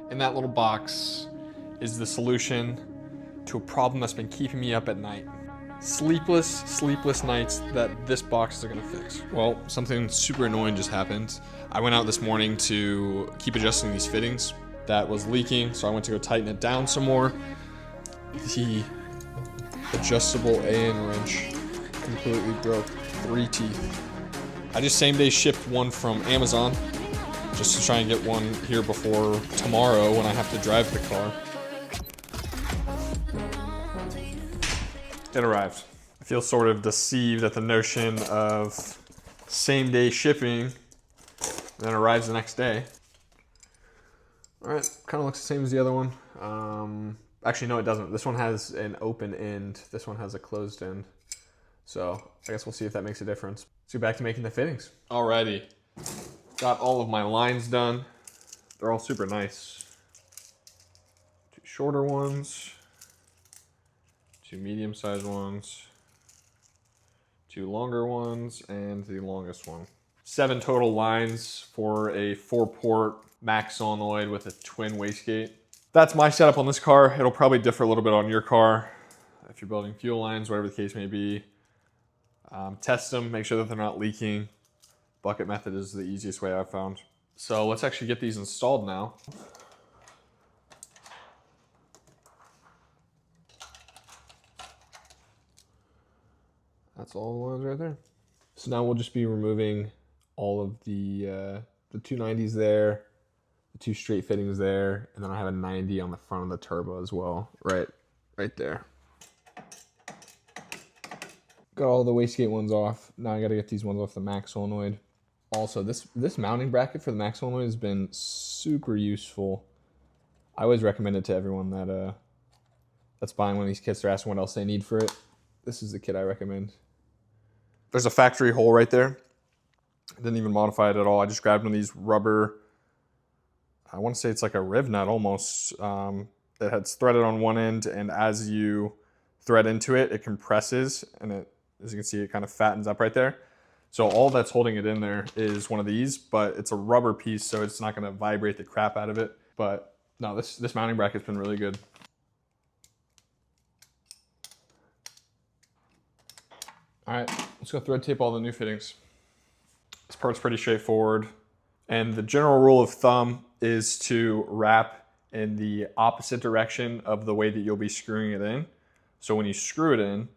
in that little box is the solution to a problem that's been keeping me up at night. Sleepless nights that this box is gonna fix. Well, something super annoying just happened. I went out this morning to keep adjusting these fittings that was leaking, so I went to go tighten it down some more. The adjustable AN wrench completely broke 3 teeth. I just same day shipped one from Amazon just to try and get one here before tomorrow when I have to drive the car. It arrived. I feel sort of deceived at the notion of same day shipping, then arrives the next day. All right, kind of looks the same as the other one. Actually, no, it doesn't. This one has an open end. This one has a closed end. So I guess we'll see if that makes a difference. Let's get back to making the fittings. Alrighty, got all of my lines done. They're all super nice. 2 shorter ones, 2 medium-sized ones, 2 longer ones, and the longest one. 7 total lines for a 4-port Max solenoid with a twin wastegate. That's my setup on this car. It'll probably differ a little bit on your car if you're building fuel lines, whatever the case may be. Test them, make sure that they're not leaking. Bucket method is the easiest way I've found. So let's actually get these installed now. That's all the lines right there. So now we'll just be removing all of the 290s there, the 2 straight fittings there, and then I have a 90 on the front of the turbo as well, right there. Got all the wastegate ones off. Now I got to get these ones off the Max solenoid. Also, this mounting bracket for the Max solenoid has been super useful. I always recommend it to everyone that's buying one of these kits. They're asking what else they need for it. This is the kit I recommend. There's a factory hole right there. I didn't even modify it at all. I just grabbed one of these rubber, I want to say it's like a riv nut almost, that has threaded on one end, and as you thread into it, it compresses, and it, as you can see, it kind of fattens up right there. So all that's holding it in there is one of these, but it's a rubber piece, so it's not going to vibrate the crap out of it. But no, this mounting bracket's been really good. All right, let's go thread tape all the new fittings. This part's pretty straightforward. And the general rule of thumb is to wrap in the opposite direction of the way that you'll be screwing it in. So when you screw it in,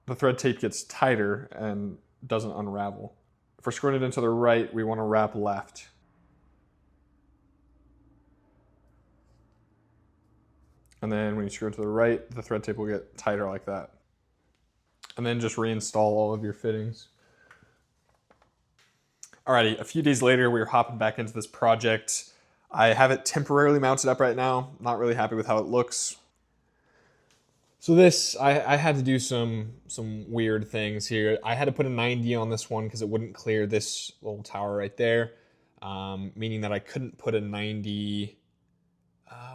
the thread tape gets tighter and doesn't unravel. If we're screwing it into the right, we want to wrap left. And then when you screw it to the right, the thread tape will get tighter like that. And then just reinstall all of your fittings. Alrighty, a few days later, we were hopping back into this project. I have it temporarily mounted up right now. Not really happy with how it looks. So this, I had to do some weird things here. I had to put a 90 on this one because it wouldn't clear this little tower right there, meaning that I couldn't put a 90,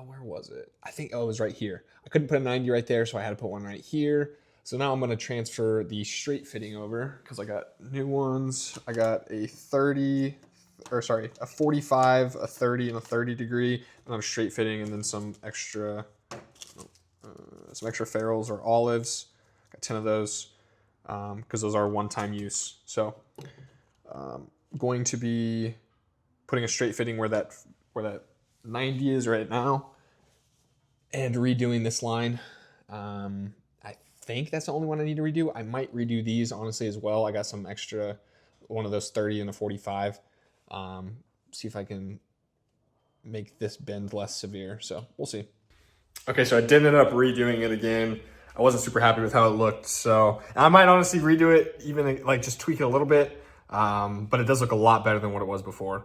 where was it? I think, oh, it was right here. I couldn't put a 90 right there, so I had to put one right here. So now I'm gonna transfer the straight fitting over because I got new ones. I got a 45, a 30, and a 30 degree, and I'm straight fitting, and then some extra ferrules or olives. Got 10 of those because those are one-time use. So going to be putting a straight fitting where that 90 is right now, and redoing this line. I think that's the only one I need to redo. I might redo these honestly as well. I got some extra, one of those 30 and a 45. See if I can make this bend less severe. So we'll see. Okay, so I did end up redoing it again. I wasn't super happy with how it looked. So I might honestly redo it, even like just tweak it a little bit. But it does look a lot better than what it was before.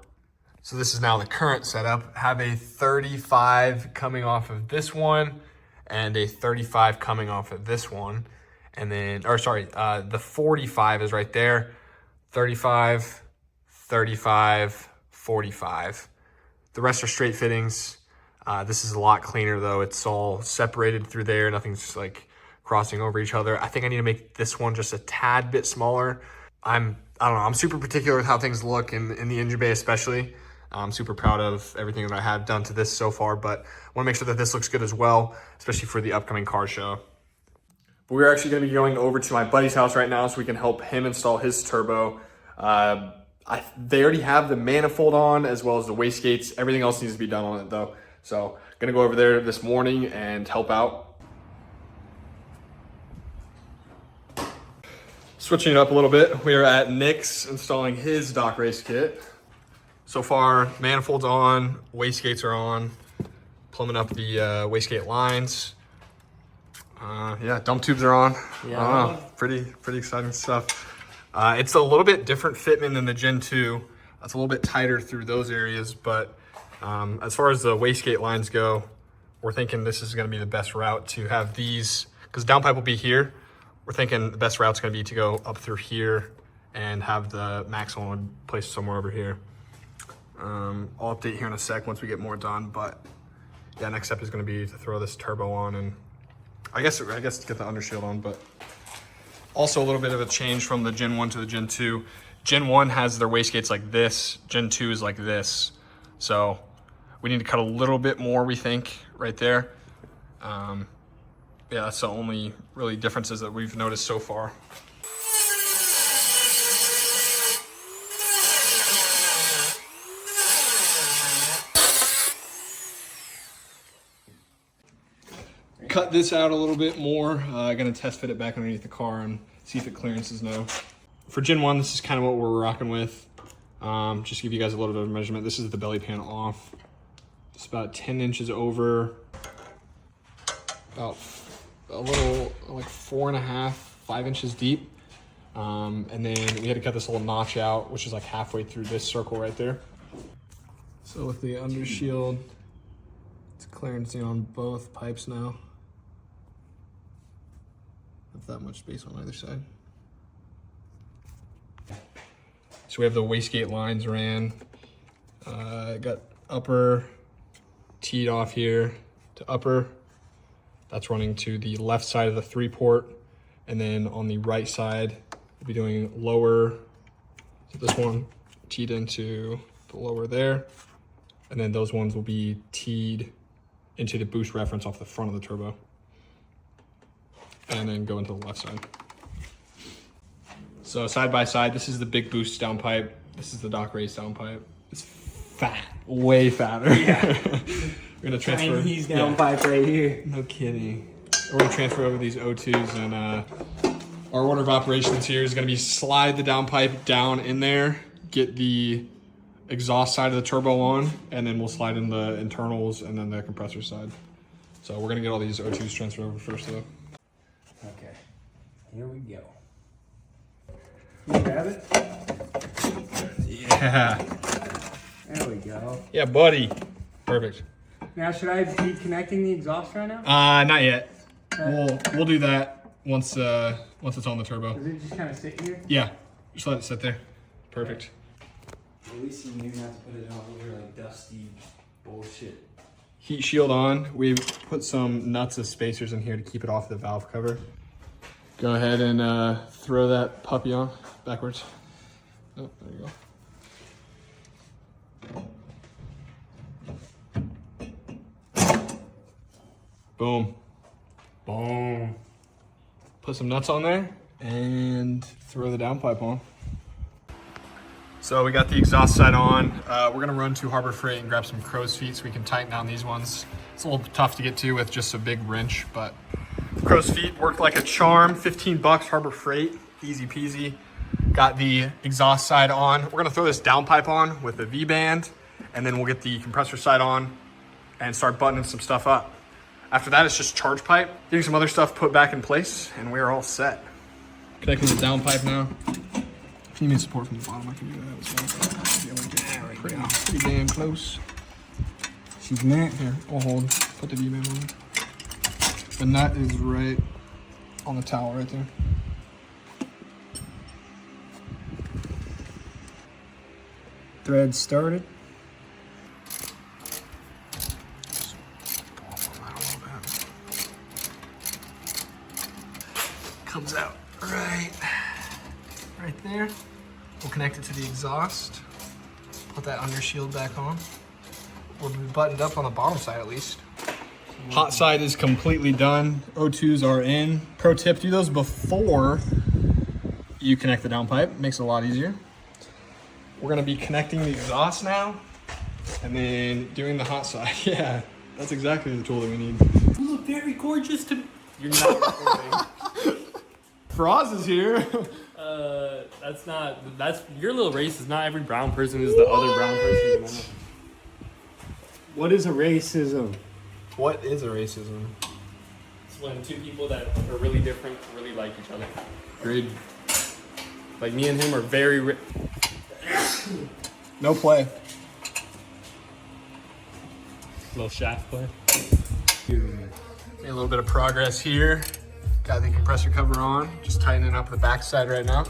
So this is now the current setup. Have a 35 coming off of this one and a 35 coming off of this one. And then, or sorry, the 45 is right there. 35, 35, 45. The rest are straight fittings. This is a lot cleaner though. It's all separated through there. Nothing's just like crossing over each other. I think I need to make this one just a tad bit smaller. I don't know, I'm super particular with how things look in the engine bay especially. I'm super proud of everything that I have done to this so far, but I want to make sure that this looks good as well, especially for the upcoming car show. But we're actually going to be going over to my buddy's house right now so we can help him install his turbo. They already have the manifold on as well as the wastegates. Everything else needs to be done on it though. So going to go over there this morning and help out. Switching it up a little bit, we are at Nick's installing his dock race kit. So far, manifold's on, wastegates are on, plumbing up the wastegate lines. Yeah, dump tubes are on. Yeah, pretty exciting stuff. It's a little bit different fitment than the Gen 2. It's a little bit tighter through those areas, but as far as the wastegate lines go, we're thinking this is going to be the best route to have these, because downpipe will be here. We're thinking the best route's going to be to go up through here and have the maximum one placed somewhere over here. I'll update here in a sec once we get more done, but yeah, next step is going to be to throw this turbo on and I guess to get the undershield on, but also a little bit of a change from the Gen 1 to the Gen 2. Gen 1 has their wastegates like this, Gen 2 is like this. So we need to cut a little bit more, we think, right there. Yeah, that's the only really differences that we've noticed so far. Cut this out a little bit more. I'm gonna test fit it back underneath the car and see if it clearances now. For Gen 1, this is kind of what we're rocking with. Just to give you guys a little bit of a measurement. This is the belly pan off. It's about 10 inches over, about a little like 4.5, 5 inches deep. And then we had to cut this little notch out, which is like halfway through this circle right there. So with the undershield, it's clearancing on both pipes now. Not that much space on either side. So we have the wastegate lines ran. Got upper teed off here to upper. That's running to the left side of the 3-port. And then on the right side, we'll be doing lower. So this one teed into the lower there. And then those ones will be teed into the boost reference off the front of the turbo. And then go into the left side. So side by side, this is the big boost downpipe. This is the dock race downpipe. It's fat, way fatter. Yeah. We're gonna transfer. Chinese downpipe right here. No kidding. We're gonna transfer over these O2s, and our order of operations here is gonna be slide the downpipe down in there, get the exhaust side of the turbo on, and then we'll slide in the internals and then the compressor side. So we're gonna get all these O2s transferred over first though. Okay, here we go. You grab it? Yeah. There we go. Yeah, buddy. Perfect. Now, should I be connecting the exhaust right now? Not yet. We'll do that once it's on the turbo. Does it just kind of sit here? Yeah, just let it sit there. Perfect. At least you knew not to put it on over like dusty bullshit. Heat shield on. We've put some nuts as spacers in here to keep it off the valve cover. Go ahead and throw that puppy on backwards. Oh, there you go. Boom. Boom. Put some nuts on there and throw the downpipe on. So we got the exhaust side on. We're gonna run to Harbor Freight and grab some crow's feet so we can tighten down these ones. It's a little tough to get to with just a big wrench, but crow's feet worked like a charm. 15 bucks, Harbor Freight, easy peasy. Got the exhaust side on. We're gonna throw this downpipe on with the V-band, and then we'll get the compressor side on and start buttoning some stuff up. After that, it's just charge pipe, getting some other stuff put back in place, and we're all set. Connecting the downpipe now. If you need support from the bottom, I can do that as well. Pretty damn close. She's meant. Here, I'll hold. Put the V-band on. The nut is right on the towel right there. Thread started. Comes out right there. We'll connect it to the exhaust. Put that under shield back on. We'll be buttoned up on the bottom side at least. Hot side is completely done. O2s are in. Pro tip, do those before you connect the downpipe. Makes it a lot easier. We're gonna be connecting the exhaust now and then doing the hot side. Yeah, that's exactly the tool that we need. You look very gorgeous to me. You're not recording. Froz is here. That's your little race is not every brown person is the other brown person. What is a racism? What is a racism? It's when two people that are really different really like each other. Agreed. Like me and him are very. No play. Little shaft play. Made a little bit of progress here. Got the compressor cover on. Just tightening up the backside right now.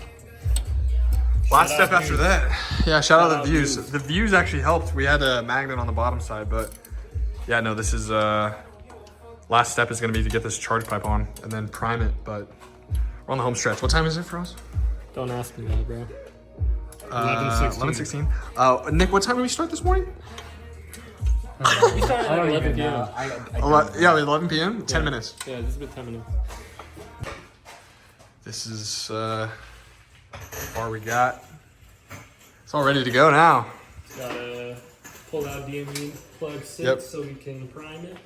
Last step after that. Yeah, shout out the views. The views actually helped. We had a magnet on the bottom side, but yeah, no, this is last step is gonna be to get this charge pipe on and then prime it, but we're on the home stretch. What time is it for us? Don't ask me that, bro. 11:16. Nick, what time did we start this morning? We started at 11 p.m. Yeah, 11 p.m. 10 minutes. Yeah, this has been 10 minutes. This is how far we got. It's all ready to go now. Gotta pull out DME plug 6 Yep. so we can prime it.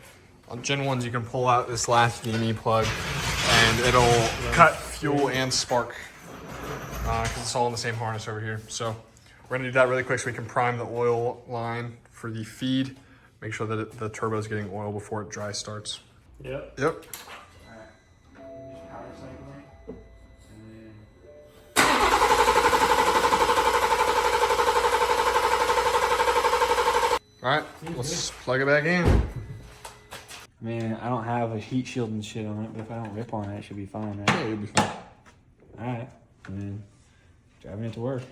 On Gen 1s, you can pull out this last DME plug and it'll cut fuel and spark because it's all in the same harness over here. So we're gonna do that really quick so we can prime the oil line for the feed. Make sure that the turbo is getting oil before it dry starts. Yep. Yep. All right, let's plug it back in. Man, I don't have a heat shield and shit on it, but if I don't rip on it, it should be fine, right? Yeah, you'll be fine. Alright. And then driving it to work.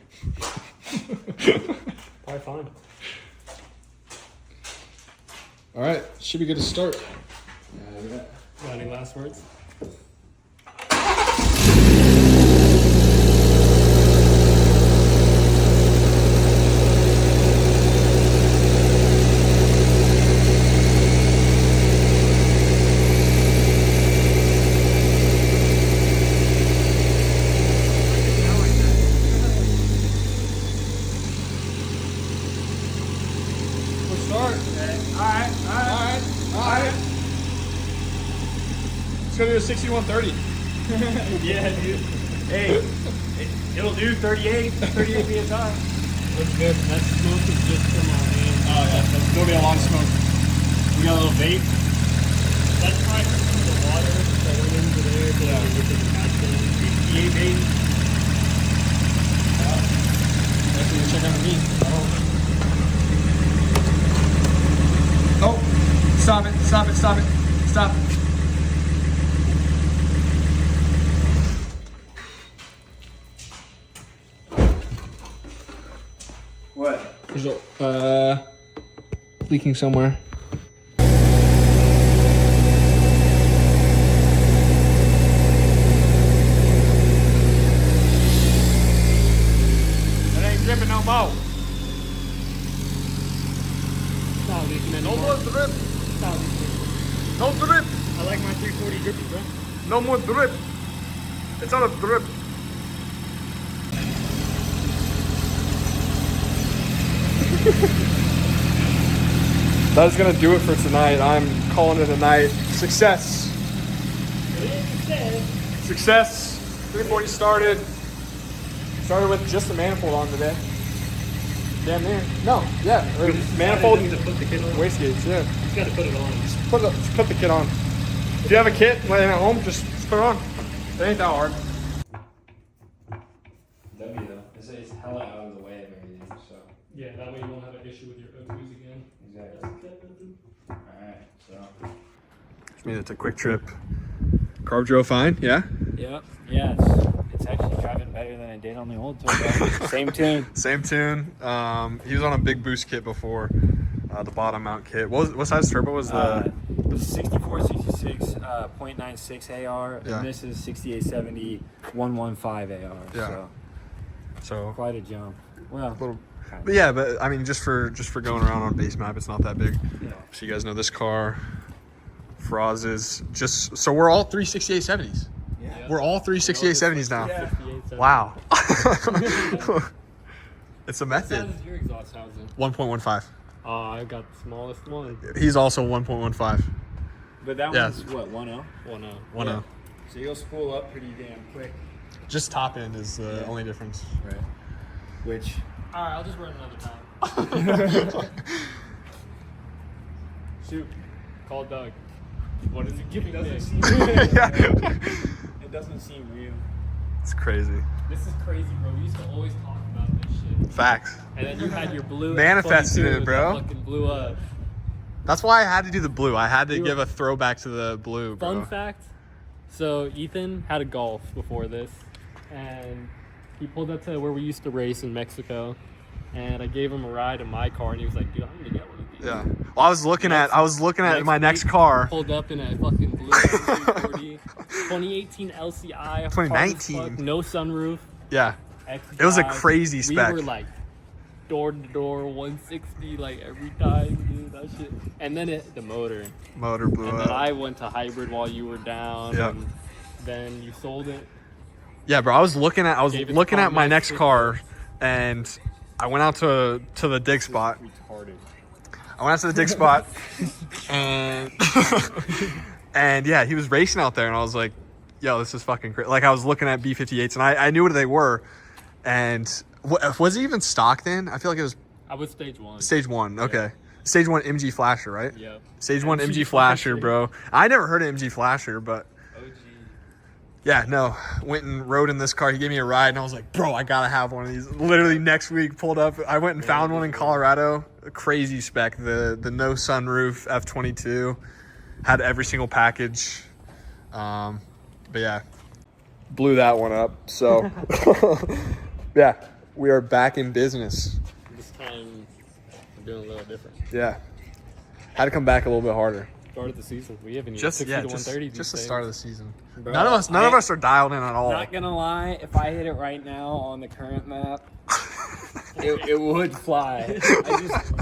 Probably fine. All right, should be good to start. Got any last words? Let's go to a 6130. Yeah, dude. Hey, it'll do 38 PSI. Looks good. That smoke is just from our hands. Oh yeah, there'll be a lot of smoke. We got a little vape. That's probably from some of the water that went into there. Yeah. With the B58 vape. Actually, check out the meat. Oh, stop it, stop it, stop it, stop. What? There's a, leaking somewhere. It ain't dripping no more. It's not leaking No anymore. more drip. It's not leaking. No drip. I like my 340 drippy, bro. No more drip. It's not a drip. That is gonna do it for tonight. I'm calling it a night. Success. Success. 340 started. Started with just the manifold on today. Damn near. No, yeah. Or manifold and to put the kit on. waste gates, yeah. You gotta put it on. Just put the kit on. If you have a kit laying at home, just put it on. It ain't that hard. W though. It's hella out of the way of everything, so. Yeah, that way you won't have an issue with your O2s again. Exactly. Alright, so. Just made it a quick trip. Carb drove fine, yeah? Yep. Yeah, it's actually driving better than it did on the old turbo. Same tune. Same tune. He was on a big boost kit before, the bottom mount kit. What size turbo was the? It was 6466 .96 AR, Yeah. and this is 6870 115 AR. Yeah. So Quite a jump. Well, But yeah, but I mean, just for going around on base map, it's not that big. Yeah. So you guys know this car, Froz's. Just so we're all 36870s. Yeah. We're all 36870s now. Yeah. 58, Wow. It's a What method. size is your exhaust housing? 1.15. I got the smallest one. He's also 1.15. But that Yeah. one's what, 1.0? 1.0. 1.0. So you'll spool up pretty damn quick. Just top end is the Yeah. only difference. Right. Which, All right, I'll just run another time. Shoot. Call Doug. What is it giving me? Yeah. it doesn't seem real. It's crazy. This is crazy, bro. We used to always talk about this shit. Facts. And then you had your blue. Manifested F22 it, bro. that fucking blew up. That's why I had to do the blue. I had to give a throwback to the blue, bro. Fun fact. So Ethan had a Golf before this, and he pulled up to where we used to race in Mexico, and I gave him a ride in my car, and he was like, "Dude, I'm gonna get one of these." Yeah. Well, I was looking at my next week, car. Pulled up in a fucking blue 240, 2018 LCI, hard as 2019. fuck, no sunroof. Yeah. X It was a drive. crazy spec. We were like door to door 160 like every time, dude. That shit. And then the motor. Motor blew And then up. I went to hybrid while you were down. Yeah. And then you sold it. Yeah, bro. I was looking at Gave it my comments next with car, and I went out to the dig spot. Retarded. I went out to the dig spot, and and yeah, he was racing out there, and I was like, "Yo, this is fucking crazy!" Like I was looking at B58s, and I knew what they were, and was it even stock then? I feel like it was I was stage one. stage one. Okay, stage one MG Flasher, right? Yep. Stage one MG MG Flasher, Flasher. bro. I never heard of MG Flasher, but OG. yeah, no. Went and rode in this car. He gave me a ride, and I was like, bro, I gotta have one of these. Literally next week, pulled up. I went and found one in Colorado. A crazy spec. The no sunroof F22 had every single package. But yeah, blew that one up. So yeah, we are back in business. This time I'm doing a little different. Yeah, had to come back a little bit harder. Start of the season. We haven't even Just 60 yeah, to just 130 the these start of days. the season. Bro, None of us are dialed in at all. Not gonna lie, if I hit it right now on the current map, it would fly. I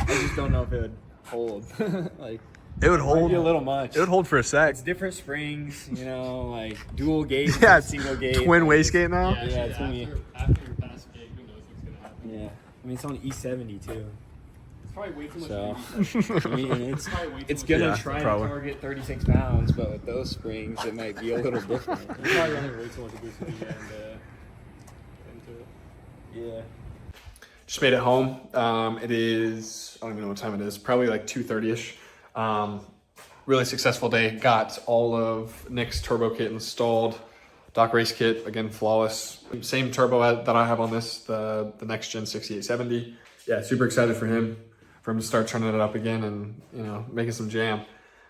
just don't know if it would hold. Like It would might hold. be a little much. It would hold for a sec. It's different springs, you know, like dual gauge, Yeah, single gauge. twin wastegate now. Yeah, Yeah, shit, to me. after your past gig, who knows what's gonna happen. Yeah, I mean it's on E70 too. It's probably way too much. So baby I mean it's probably way too it's much. gonna Yeah, try probably. to target 36 pounds, but with those springs it might be a little different. You're probably running way too much boost into it. Yeah. Just made it home. It is, I don't even know what time it is, probably like 2:30ish. Really successful day. Got all of Nick's turbo kit installed. Doc race kit, again, flawless. Same turbo that I have on this, the next gen 6870. Yeah, super excited for him to start turning it up again and, you know, making some jam.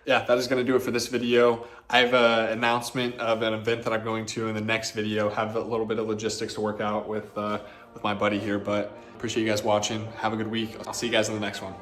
Yeah, that is going to do it for this video. I have an announcement of an event that I'm going to in the next video. Have a little bit of logistics to work out with my buddy here, but appreciate you guys watching. Have a good week. I'll see you guys in the next one.